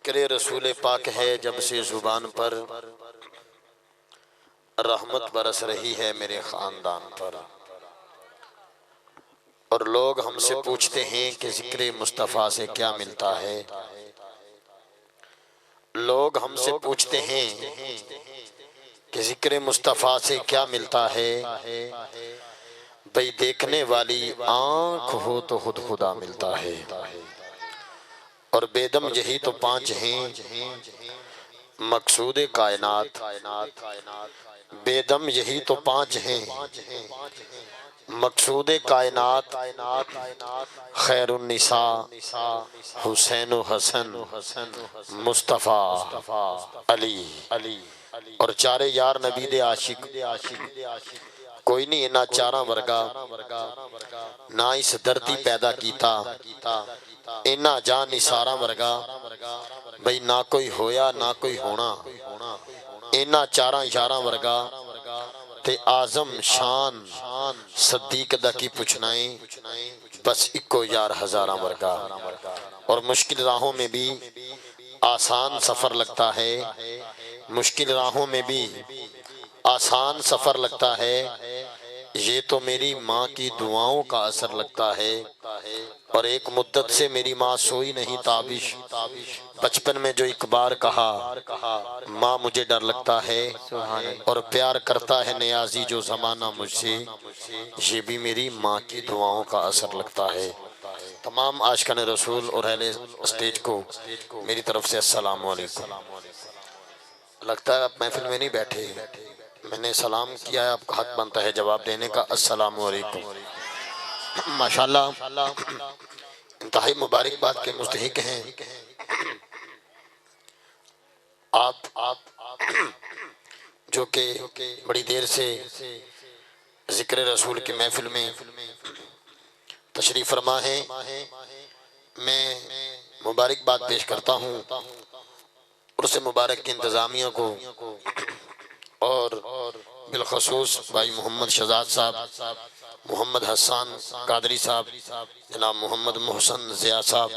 ज़िक्र रसूल पाक है जब से ज़ुबान पर, रहमत बरस रही है मेरे ख़ानदान पर। और लोग हमसे पूछते हैं कि ज़िक्र मुस्तफ़ा से क्या मिलता है। लोग हमसे पूछते हैं कि ज़िक्र मुस्तफ़ा से क्या मिलता है। भाई देखने वाली आँख हो तो खुद खुदा मिलता है। और बेदम यही तो पांच हैं मकसूद कायनात। बेदम यही तो पांच हैं मकसूद कायनात। खैरुन्निसा हुसैन हसन मुस्तफ़ा अली। और चारे यार नबी दे आशिक कोई नहीं इन्हां चारां वर्गा ना इस धरती पैदा कीता। इन्हां जा निसारा वर्गा भाई ना कोई होया ना कोई होना। इन्हां चारां यारां वर्गा ते आजम शान सदीक दा की पुछना है। बस इको यार हजारा वर्गा। और मुश्किल राहों में भी आसान सफर लगता है। मुश्किल राहों में भी आसान सफर लगता है। ये तो मेरी माँ की दुआओं का असर लगता है। और एक मुद्दत से मेरी माँ सोई नहीं ताबिश। बचपन में जो एक बार कहा माँ मुझे डर लगता है। और प्यार करता है नियाजी जो ज़माना मुझसे। ये भी मेरी माँ की दुआओं का असर लगता है। तमाम आशिकान रसूल और अहले स्टेज को मेरी तरफ से अस्सलाम वालेकुम। लगता है आप महफिल में नहीं बैठे, मैंने सलाम किया है, आपका हक बनता है जवाब देने का। अस्सलाम वालेकुम। माशाल्लाह इंतहाई मुबारकबाद के मुस्तहिक हैं आप जो कि बड़ी देर से ज़िक्र रसूल की महफिल में तशरीफ़ फरमा है। मैं मुबारकबाद पेश करता हूँ उर्स मुबारक की इंतज़ामिया को और बिलखसूस भाई मोहम्मद शहजाद साहब, मोहम्मद हसन कादरी साहब, जनाब मोहम्मद मोहसन ज़िया साहब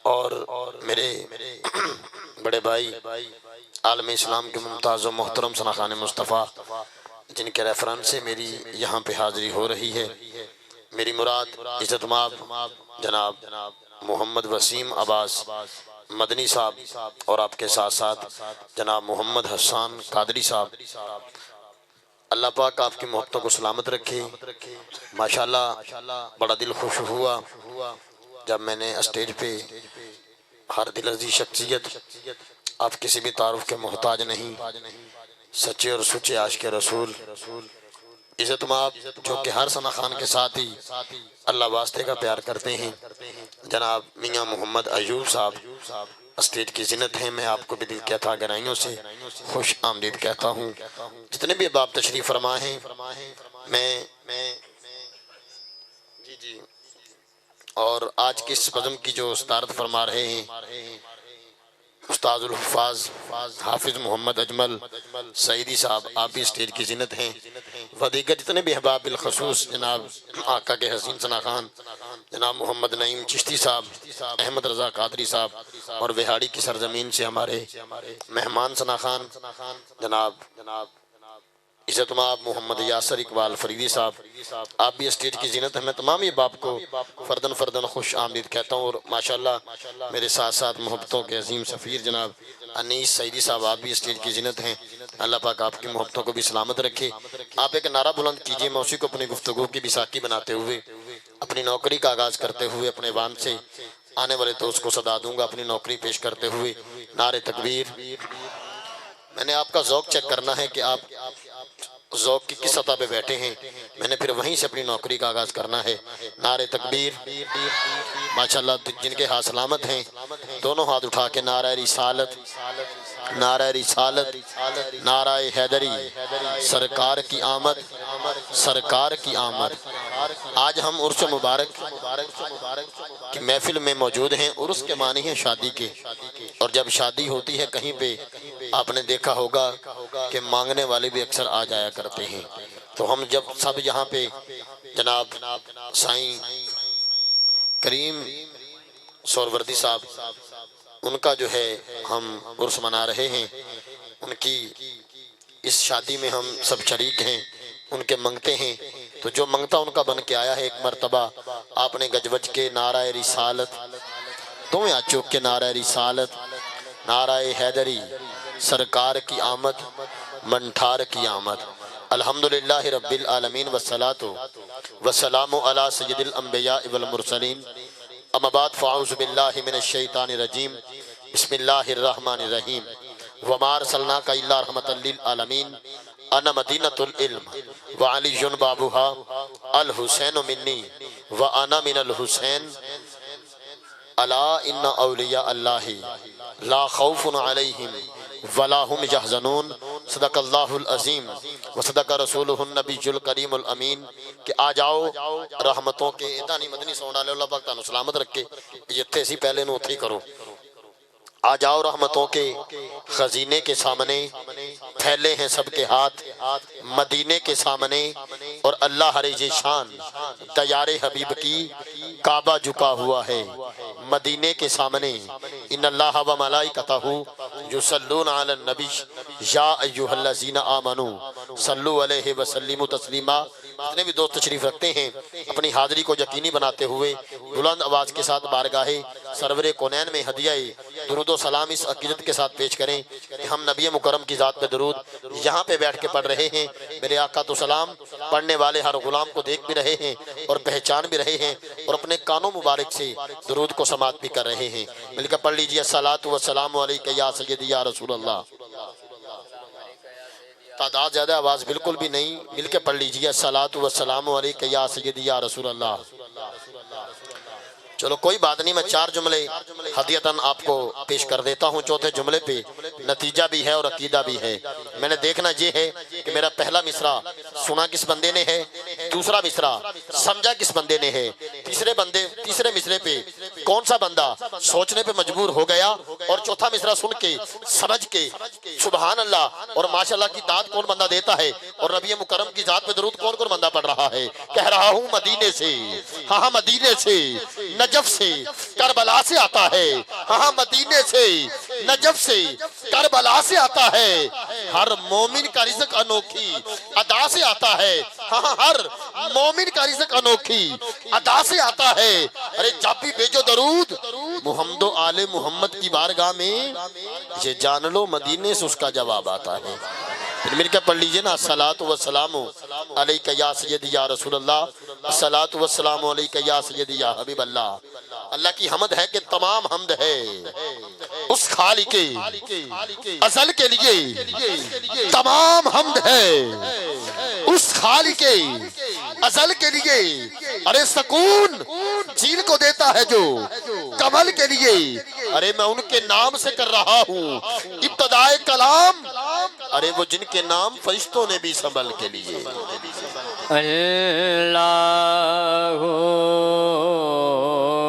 और मेरे बड़े भाई आलम इस्लाम के मुमताज़ व मोहतरम सनाखान मुस्तफ़ा जिनके रेफरेंस से मेरी यहाँ पे हाज़िरी हो रही है। मेरी मुराद इज़्ज़तमाब जनाब मोहम्मद वसीम अब्बास मदनी साहब और आपके साथ साथ जनाब मोहम्मद हसन कादरी साहब। अल्लाह पाक आपकी मोहब्बतों को सलामत रखे। माशाल्लाह बड़ा दिल खुश हुआ जब मैंने स्टेज पे हर दिल अज़ीज़ शख्सियत, आप किसी भी तारुफ के मोहताज नहीं, सच्चे और सुच्चे आशिक रसूल इज़्ज़तमाब जो कि हर सना खान के साथ ही अल्लाह वास्ते का प्यार करते हैं, जनाब मियाँ मोहम्मद अयूब साहब स्टेज की जिन्नत है। मैं आपको भी दिल कहता गहराइयों से खुश आमदीद कहता हूँ। जितने भी अब आप तशरीफ़ फरमा हैं मैं जी और आज की इस बज़म की जो उस्ताद फरमा रहे हैं उस्ताजुल हुफ़ाज़ हाफिज़ मोहम्मद अजमल सईदी साहब, आप भी स्टेज की जिन्नत हैं। व दीगर जितने भी अहबाब बिलखसूस जनाब आका के हसीन सना खान, जनाब मोहम्मद नईम चिश्ती साहब, अहमद रज़ा कादरी साहब और बिहाड़ी की सरजमीन से हमारे मेहमान सना खान जनाब इज़्ज़तमाब मोहम्मद यासर इकबाल फरीदी साहब, आप भी स्टेज की जिन्नत है। मैं तमाम ये बाप को फ़र्दन फ़र्दन खुश आमदीद कहता हूँ। और माशाल्लाह मेरे साथ साथ मोहब्बतों के अजीम सफ़ीर जनाब अनीस सईदी साहब, आप भी स्टेज की जिन्नत हैं। अल्लाह पाक आपकी मोहब्बतों को भी सलामत रखे। आप एक नारा बुलंद कीजिए, मैं उसी को अपनी गुफ्तगू की बिसाकी बनाते हुए, अपनी नौकरी का आगाज़ करते हुए अपने वान से आने वाले दोस्त को सदा दूंगा। अपनी नौकरी पेश करते हुए नारे तकबीर। मैंने आपका ज़ौक़ चेक करना है कि आप ज़ौक़ की किस सतह पे बैठे हैं। मैंने फिर वहीं से अपनी नौकरी का आगाज़ करना है। नारे तकबीर। माशाल्लाह जिनके हाथ सलामत हैं दोनों हाथ उठा के नारा रिसालत, नारा रिसालत, नारा हैदरी, सरकार की आमद, सरकार की आमद। आज हम उर्स मुबारक की महफिल में मौजूद हैं। उर्स के मानी है शादी के, और जब शादी होती है कहीं पे आपने देखा होगा कि मांगने वाले भी अक्सर आ जाया करते हैं। तो हम जब सब यहाँ पे जनाब साईं करीम सोरवर्दी साहब उनका जो है हम उर्स मना रहे हैं। उनकी इस शादी में हम सब शरीक हैं, उनके मंगते हैं। तो जो मंगता उनका बन के आया है, एक मर्तबा आपने गजवज के नाराए रिसालत, दोवें हाथ चूक के नाराए रिसालत, नाराए हैदरी, सरकार की आमद, मंठार की आमद। अल्हम्दुलिल्लाहि रब्बिल आलमीन वस्सलातु वस्सलामु अला सय्यिदिल अंबिया वल मुरसलीन, अम्मा बाद फ़अऊज़ु बिल्लाहि मिनश शैतानिर रजीम, बिस्मिल्लाहिर रहमानिर रहीम। वमा अरसलनाका इल्ला रहमतल लिल आलमीन, अना मदीनतुल इल्म व अलीयुन बाबुहा, अल हुसैन मिन्नी व अना मिनल हुसैन, अला इन्ना औलिया अल्लाहि ला खौफुन अलैहिम वला हुम यहज़नून। सदक़ल्लाहुल अज़ीम व सदक़ रसूलुहुन नबियुल करीमुल अमीन। कि आ जाओ रहमतों के इदानी मदनी सोना ले, अल्लाह पाक तानू सलामत रखे। जिथे सी पहले नू उत्थे करो। आ जाओ रहमतों के खजीने के सामने, फैले हैं सबके हाथ मदीने के सामने, और अल्लाह रज़े शान दयारे हबीब की काबा झुका हुआ है मदीने के सामने। इन्नल्लाह व मलाइकतहू युसल्लूना अलन नबी या अय्युहल्लज़ीना आमनू सल्लु अलैहि व सल्लिमू तस्लीमा। जितने भी दोस्त तशरीफ रखते हैं, अपनी हाजिरी को यकीनी बनाते हुए बुलंद आवाज़ के साथ बारगाहे सरवरे कौनैन में हदियाए दुरूद व सलाम इस अकीदत के साथ पेश करें कि हम नबी मुकर्रम की ज़ात पे दुरूद यहाँ पे बैठ के पढ़ रहे हैं। मेरे आका तो सलाम पढ़ने वाले हर गुलाम को देख भी रहे हैं और पहचान भी रहे हैं, और अपने कानों मुबारक से दुरूद को समात भी कर रहे हैं। मिलकर पढ़ लीजिए, अस्सलातु वस्सलामु अलैका या सय्यदी या रसूल अल्लाह। तादाद ज़्यादा, आवाज़ बिल्कुल भी नहीं, मिलकर पढ़ लीजिए, अस्सलातु वस्सलामु अलैका या सय्यदी या रसूल अल्लाह। चलो कोई बात नहीं, मैं 4 जुमले हदियतन आपको पेश कर देता हूँ। चौथे जुमले पे नतीजा भी है और अकीदा भी है। मैंने देखना ये है कि मेरा पहला मिसरा सुना किस बंदे ने है, दूसरा मिसरा समझा किस बंदे ने है, तीसरे मिसरे पे कौन सा बंदा सोचने पे मजबूर हो गया, और चौथा मिसरा सुन के समझ के सुबहान अल्लाह और माशाल्लाह की दाद कौन बंदा देता है, और नबी मुकर्रम की जात पे दरूद कौन कौन बंदा पढ़ रहा है। कह रहा हूँ मदीने से, हाँ मदीने से, नजफ से, करबला से आता है। हाँ मदीने से, नजफ से, करबला से आता है। हर मोमिन का रिज़्क़ अनोखी अदा से आता है। हाँ हर मोमिन का रिज़्क़ अनोखी अदा से आता है। अरे जब भी भेजो दरूद मुहम्मदो आले मोहम्मद की बारगाह में, ये जान लो मदीने से उसका जवाब आता है। फिर मिलकर पढ़ लीजिए ना, अस्सलातु वस्सलामु अलैका या सय्यदी या रसूल अल्लाह, अस्सलातु वस्सलामु अलैका या सय्यदी या हबीब अल्लाह। अल्लाह की हमद है कि तमाम हमद है उस खालिके अज़ल के लिए, तमाम हमद है उस खालिके अज़ल के लिए। अरे सकून झील को देता है जो कमल के लिए। अरे मैं उनके नाम से कर रहा हूँ इब्तिदाए कलाम, अरे वो जिनके नाम फरिश्तों ने भी संभल के लिए। अल्लाह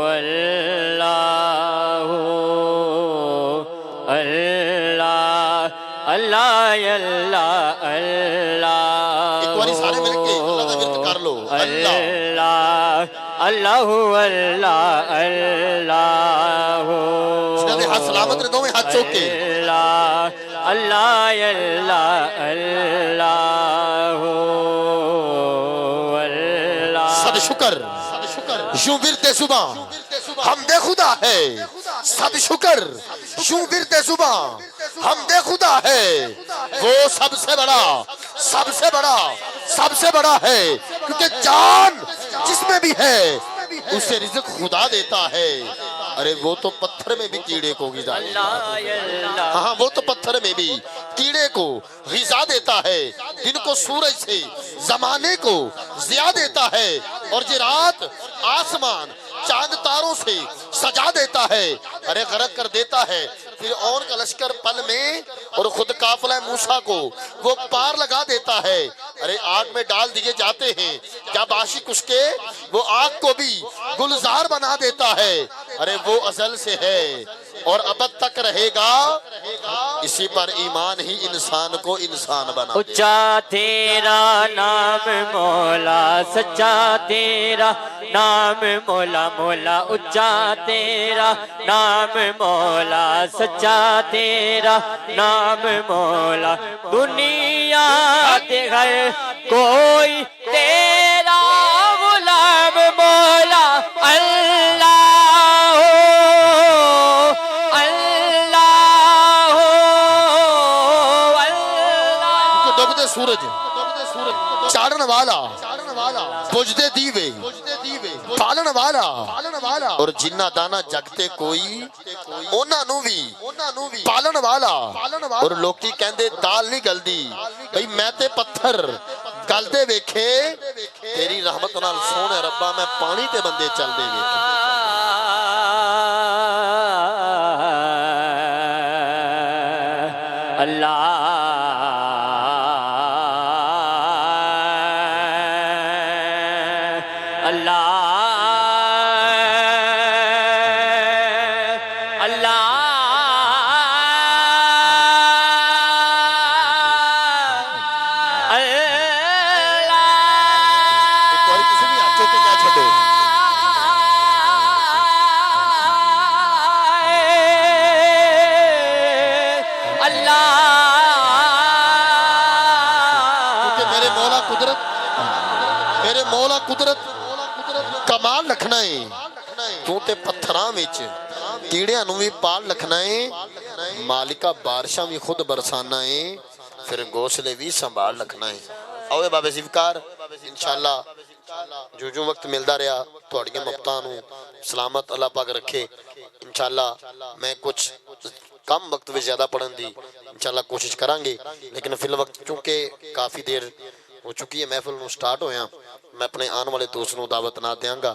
अल्लाह अल्लाह अल्लाह अल्लाह, एक बारी सारे मिलके अल्लाह का विर्द कर लो। अल्लाह अल्लाह अल्लाह अल्लाह, हाथ सलामत रहे, दोवें हाथ चौक के। अल्लाह अल्लाह अल्लाह अल्लाह अल्लाह। सद शुक्र यूं विरते सुबह हमदे खुदा है, सद शुक्र यूं विरते सुबह हमदे खुदा है। वो सबसे बड़ा सबसे बड़ा सबसे बड़ा है, क्योंकि जान जिसमें भी है उसे रिज़्क़ खुदा देता है। अरे वो तो पत्थर में भी कीड़े को ग़िज़ा देता है। हाँ वो तो पत्थर में भी कीड़े को ग़िज़ा देता है। दिन को सूरज से ज़माने को ज़िया देता है, और ये रात आसमान चांद तारों से सजा देता है। अरे गरक कर देता है फिर और का लश्कर पल में, और खुद काफिला मूसा को वो पार लगा देता है। अरे आग में डाल दिए जाते हैं जब आशिक उसके, वो आग को भी गुलजार बना देता है। अरे वो अज़ल से है और अबद तक रहेगा। इसी पर ईमान ही इंसान को इंसान बना दे। ऊंचा तेरा नाम मौला, सच्चा तेरा नाम मौला, मौला ऊंचा तेरा नाम मौला, सच्चा तेरा नाम मौला। दुनिया के घर कोई तेरा गुलाम मौला अल्लाह हो, अल्लाह हो, अल्लाह। डूबते सूरज चाड़न वाला, बुझदे दीवे, पालन वाला और जिन्ना दाना जगते कोई ओना नू भी पालन वाला। और लोकी कहंदे दाल नहीं गलदी, भाई मैं ते पत्थर गलदे वेखे तेरी रहमत नाल सोहणे रब्बा, मैं पानी ते बंदे चलदे वेखे। अल्लाह कमाल रखना है तू ते पत्थरां विच कीड़ियां नूं भी पाल रखना है। मालिका बारिशां भी खुद बरसाना है, फिर घोंसले भी संभाल रखना है। आओ बाबे शिवकार इंशाअल्लाह जो वक्त मिलता रहा तुहाड़ियां मुहब्बतां नूं सलामत अल्लाह पाक रखे। इंशाअल्लाह मैं कुछ कम वक्त में ज्यादा पढ़न दी इंशाअल्लाह कोशिश करांगे, लेकिन फिल वक्त चूंकि काफ़ी देर हो चुकी है महफिल नूं स्टार्ट होया, मैं अपने आने वाले दोस्त नूं दावत ना देंगा।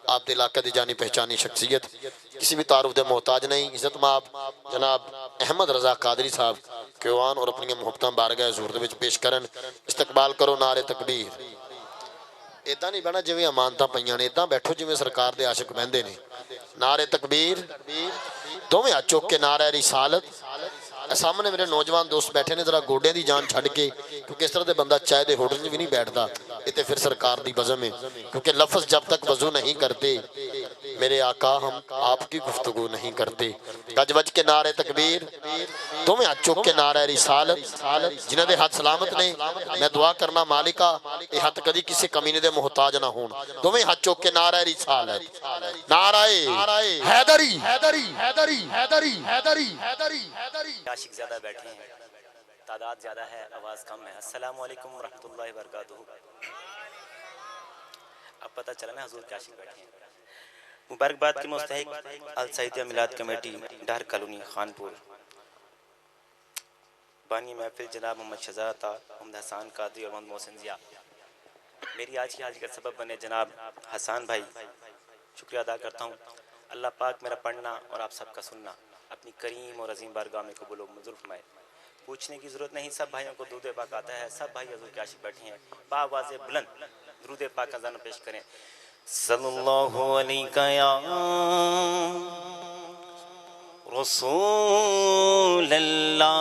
आप दे इलाके दी जानी पहचानी शख्सियत, किसी भी तारुफ दे मोहताज नहीं, इज्जत माब जनाब अहमद रजा कादरी साहब क्यों और अपनी मुहब्बतां बारगाह हुज़ूर दे विच पेश करन। इस्तकबाल करो नारे तकबीर। इदा नहीं बहना जिवें अमानतां पईयां ने, इदा बैठो जिवें सरकार दे आशिक बहंदे ने। नारे तकबीर, दोवें हाथ चुक के नारा रिसालत। सामने मेरे नौजवान दोस्त बैठे ने, जरा गोडियां दी जान छड्ड के, क्योंकि इस तरह के बंदा चाय के होटल में भी नहीं बैठता। ये फिर सरकार की बज़म है, क्योंकि लफ्ज़ जब तक वजू नहीं करते मेरे आका हम आपकी गुफ्तगू नहीं करते। गज वज के नारे तकबीर, दोवें हाथ चुक के नारा रिसालत। जिन्हां दे हाथ सलामत ने मैं दुआ करना मालिका ये हाथ कभी किसी कमीने दे मोहताज ना होण। दोवें हाथ चुक के नारा रिसालत, नाराए हैदरी हैदरी हैदरी हैदरी हैदरी हैदरी हैदरी। आशिक ज़्यादा बैठे हैं, तादाद ज़्यादा है, आवाज़ कम है। अस्सलामु अलैकुम रहमतुल्लाहि व बरकातुहू। अब पता चला ना हुजूर के आशिक बैठे हैं। मुबारकबाद के मुस्तहिक अल सईद मिलाद कमेटी डहर कॉलोनी खानपुर, बानी महफिल जनाब मोहम्मद शहजादा, मोहम्मद हसन कादरी और मोहम्मद मोहसिन जिया। मेरी आज की हाजिरी का सबब बने जनाब हसन भाई, शुक्रिया अदा करता हूँ। अल्लाह पाक मेरा पढ़ना और आप सबका सुनना अपनी करीम और अजीम बारगाह में कबूल व मंजूर फरमाए। पूछने की ज़रूरत नहीं, सब भाइयों को दुरूद पाक आता है। सब भाई हुजूर के आशिक बैठे हैं, बावाज़े बुलंद दुरूद पाक का ज़ाना पेश करें। सल्लल्लाहु अलैहि या रसूल अल्लाह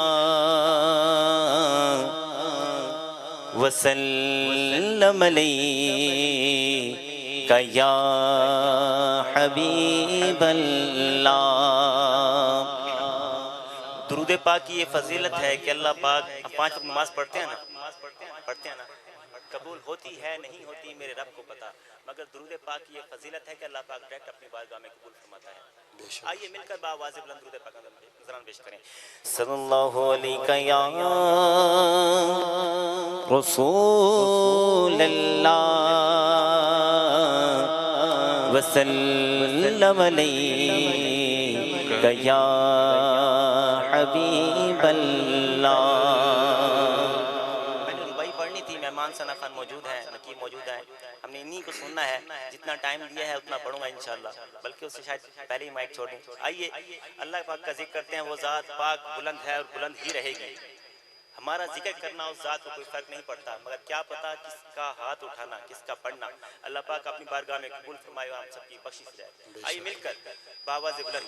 वसल्लम अलैका या हबीब अल्लाह। दुरूद पाक की ये फजीलत है कि अल्लाह पाक, हम 5 वक्त नमाज पढ़ते हैं ना, कबूल होती है नहीं होती मेरे रब को पता, मगर दुरूद पाक की ये फजीलत है कि अल्लाह पाक डायरेक्ट अपनी बारगाह में कबूल फरमाता है। आइए मिलकर बावाज़े बुलंद दुरूद पाक नज़रान पेश करें। सल्लल्लाहु अलैहि या रसूल अल्लाह वसल्लम अलैका या हबीब अल्लाह। मेहमान सना खान मौजूद है, नकीब मौजूद है, हमने इन्हीं को सुनना है। जितना टाइम दिया है उतना पढ़ूंगा इंशाल्लाह, बल्कि उससे शायद पहले ही माइक छोड़ दूं। आइए अल्लाह पाक का जिक्र करते हैं। वो ज़ात पाक बुलंद है और बुलंद ही रहेगी। हमारा जिक्र करना उस ज़ात को कोई फ़र्क नहीं पड़ता, मगर क्या पता किसका हाथ उठाना किसका पढ़ना अल्लाह पाक अपनी बारगाह में कबूल फरमाए, हम सबकी बख्शिश जाए। आइए मिलकर बावाज़े बुलंद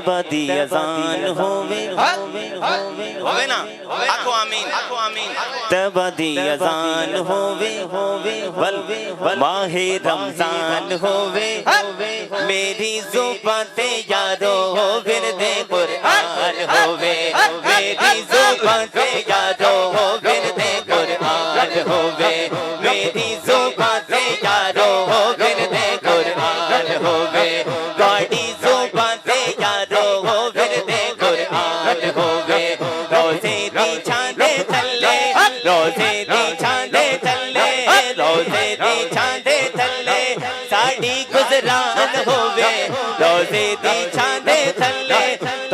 तैबा दी अजान होवे होवे ना आखो आमीन तैबा दी अजान होवे वल माहे रमजान होवे मेरी जुबान पे यारो विरदे कुरान होवे मेरी जुबान पे यारो विरदे कुरान होवे मेरी जुबान पे यारो विरदे कुरान होवे गाड़ी जुबान पे यारो विरदे कुरान होवे रोजे दी छांदे थल्ले रोजे दी छांदे थल्ले रोजे दी छांदे थल्ले साड़ी गुजरान होवे रोजे दी छांदे थल्ले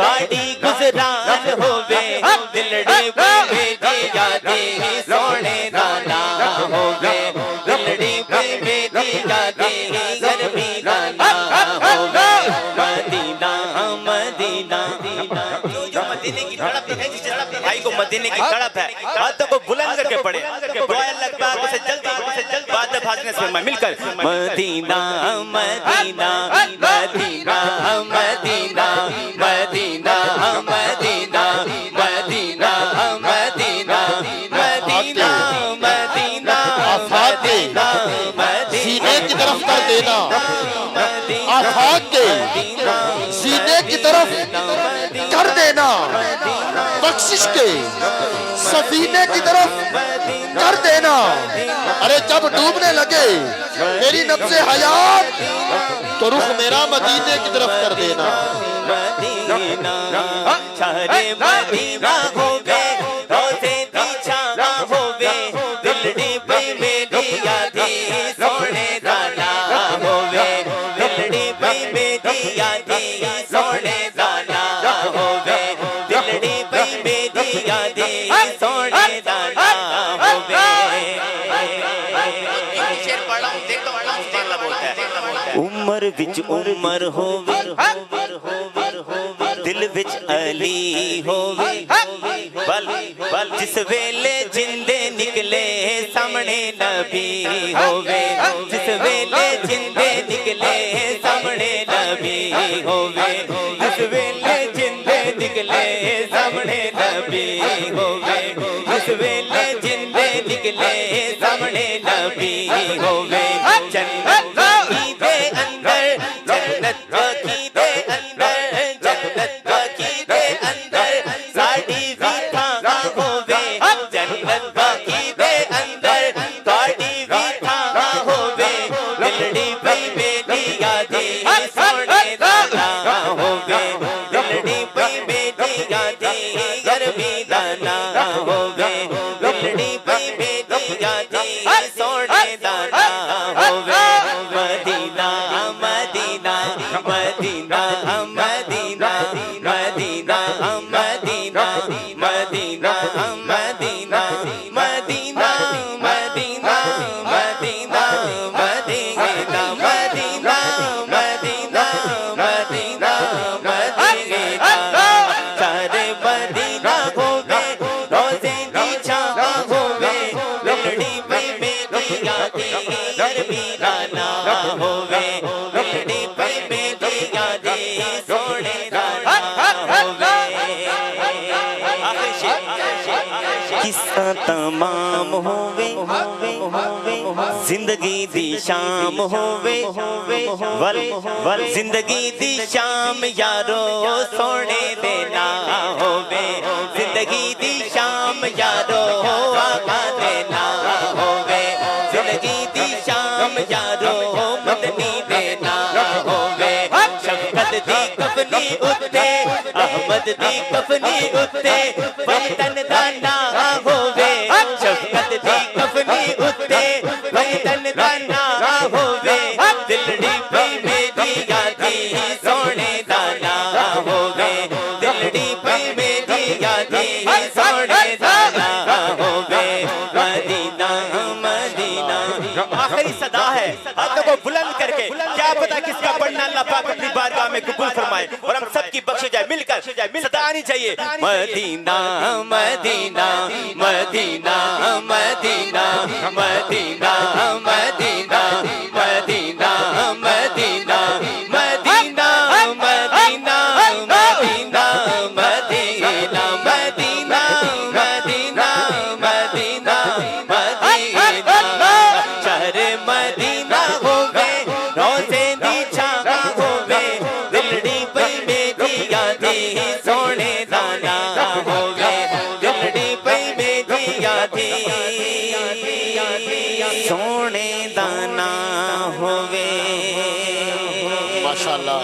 साड़ी गुजरान होवे दिलड़ी पे दी यादी सोने दाना होवे दिलड़ी पे दी यादी गर्मी दाना होवे मदीना मदीना जो मदीने की तड़प है जिस भाई को मदीने की तड़प है हाथों को बुलंद करके पड़े दुआ अल्लाह पाक उसे जल्दी बाद में भाजने से फरमाए मिलकर Medina Medina Medina Medina Medina Medina Medina Medina Medina Medina आफाक सीने की तरफ कर देना आफाक के सीने की तरफ कर देना बख्शिश के सफीने की तरफ कर देना। अरे जब डूबने लगे मेरी नब्ज़े हयात तो रुख मेरा मदीने की तरफ कर देना। मदीना शहरे मदीना होवे रोज़े दी छां होवे दिलड़ी पे मेरी यादी सोने दाना होवे दिलड़ी पे मेरी यादी सोने दाना होवे दिलड़ी पे मेरी यादी सोने दाना होवे। शेर पढ़ा देखो अल्लाह बोलता है उमर विच उमर होवे दिल विच अली होवे बल जिस वेले जिंदे निकले सामने नबी होवे जिस वेले जिंदे निकले सामने नबी होवे जिस वेले जिंदे निकले सामने नबी होवे जिस वेले जिंदे निकले सामने नबी होवे जन्नत की दे अंदर जन्नत की दे अंदर जन्नत की दे अंदर साड़ी भी था होवे जन्नत की दे अंदर साड़ी भी था होवे दिलड़ी पे बेटी यादी सोने दाना होवे दिलड़ी पे बेटी यादी गर्मी दाना होवे दिलड़ी पे बेटी यादी सोने दाना होवे Medina Medina Medina Medina Medina Medina Medina Medina Medina Medina Medina Medina Medina Medina Medina Medina सारे मदीना होवे रोज़े दी छां होवे दिलड़ी पे मेरी यादी गर्मी दाना होवे दिलड़ी पे मेरी यादी सोने दाना होवे। किस्सा तमाम होवे जिंदगी दी शाम होवे वल जिंदगी दी शाम यारो सोने देना होवे जिंदगी दी शाम यारो आका देना होवे जिंदगी दी शाम यारो मदनी देना होवे शफकत दी कफनी उत्ते अहमद दी कफनी उत्ते वतन दाना होवे शफकत दी कफनी उत्ते वतन दाना होवे दिलड़ी पे मेरी यादी सोने दाना होवे दिलड़ी पे मेरी यादी सोने दाना होवे मदीना मदीना। आखिरी सदा है हाथों को बुलंद करके क्या पता किसका पढ़ना अल्लाह पाक अपनी बारगाह में कबूल फरमाए और हम सबकी बख्श जाए मिलकर सदा आनी चाहिए Medina Medina Medina Medina Medina Medina Medina Medina Medina Medina सोने दाना होवे माशाअल्लाह।